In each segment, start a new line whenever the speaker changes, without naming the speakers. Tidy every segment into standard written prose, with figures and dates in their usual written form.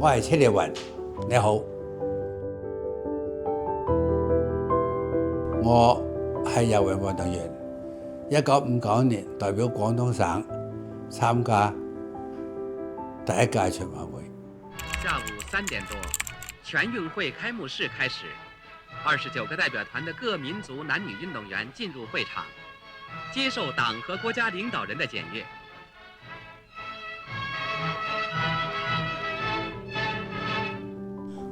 我係車烈雲，你好。我係游泳運動員，1959年代表廣東省參加第一屆全運會。
下午3點多，全運會開幕式開始，29個代表團的各民族男女運動員進入會場，接受黨和國家領導人的檢閱。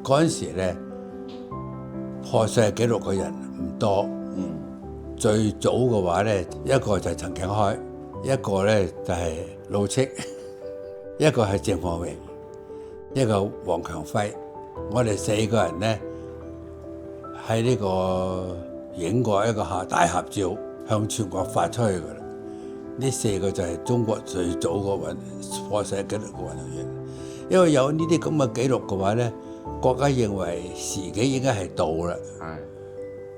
嗰陣時咧，破世紀錄嘅人唔多。最早嘅話咧，一個就係陳景開，一個咧就係路戚，一個係鄭鳳榮，一個黃強輝。我哋4個人咧喺呢個影過一個大合照，向全國發出去㗎啦。呢4個就係中國最早個破世紀錄嘅運動員。因為有呢啲咁嘅紀錄嘅話咧，國家認為時機應該係到啦，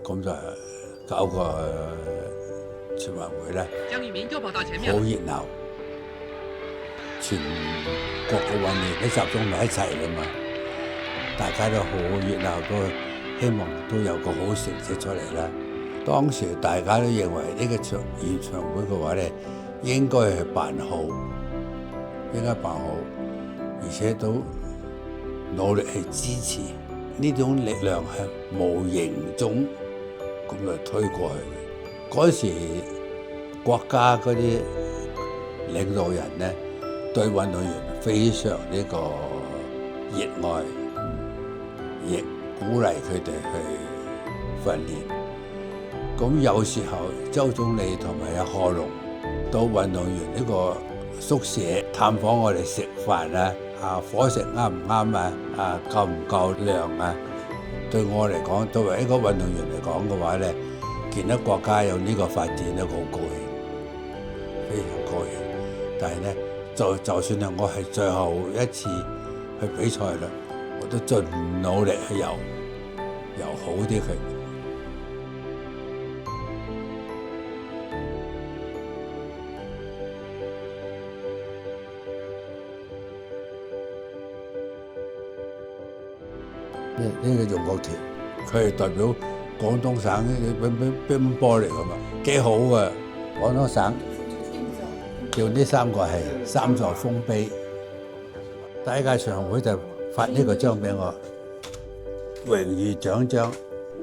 咁就搞個全運會咧，好熱鬧，全國嘅運動員都集中埋一齊啦嘛，大家都好熱鬧，都希望都有個好成績出嚟啦。當時大家都認為呢個演唱會嘅話咧，應該係辦好，而且都努力去支持，呢種力量係無形中咁嚟推過去嘅。嗰時國家嗰啲領導人咧，對運動員非常呢個熱愛，亦鼓勵佢哋去訓練。咁有時候周總理同埋阿賀龍到運動員呢個宿舍探訪我哋食飯啊，伙食啱唔啱啊，夠唔夠量啊？對我嚟講，作為一個運動員嚟講嘅話咧，見到國家有呢個發展都好高興，非常高興。但係咧，就算係我係最後一次去比賽啦，我都盡努力去游好啲佢。呢個容國團，佢係代表廣東省乒乓波嚟㗎嘛，幾好㗎。廣東省叫呢3個係3座豐碑。第一屆全運會就發呢個章俾我，榮譽獎章。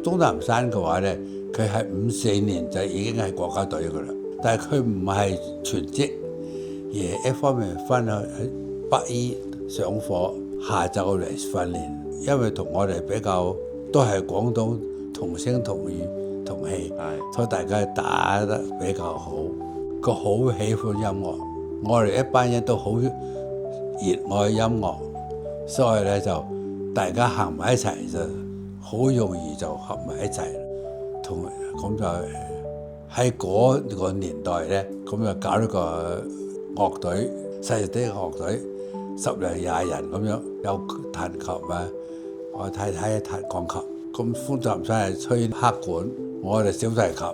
鍾南山嘅話咧，佢係54年就已經係國家隊㗎啦，但係佢唔係全職，而一方面翻去北醫上課，下晝嚟訓練。因為同我哋比較都係廣東同聲同語同氣，所以大家打得比較好。佢好喜歡音樂，我哋一班人都好熱愛音樂，所以咧就大家行埋一齊就好容易就合埋一齊。咁就喺嗰個年代咧，咁就搞咗個樂隊，細啲嘅樂隊，10零20人咁樣，有彈琴啊。我太太彈鋼琴，咁風站山係吹黑管，我哋小提琴。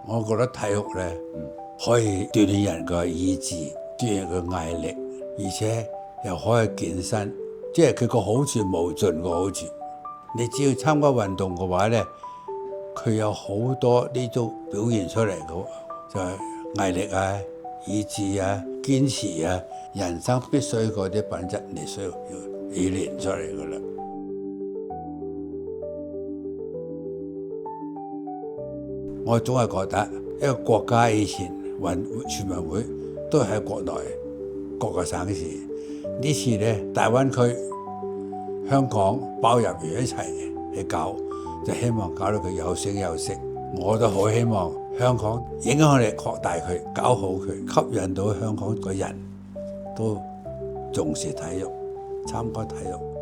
我覺得體育咧可以鍛鍊人嘅意志，鍛鍊佢毅力，而且又可以健身，即係佢個好處無盡個好處。你只要參加運動嘅話咧，佢有好多呢種表現出嚟嘅，就係毅力啊、意志啊、堅持啊。人生必須嗰啲品質，你需要練出嚟㗎啦。我總係覺得一個國家以前全運會都係喺國內各個省市，呢次咧大灣區香港包入嚟一齊去搞，就希望搞到佢有聲有色。我都好希望香港影響力擴大佢，搞好佢，吸引到香港嘅人都重視體育，參加體育。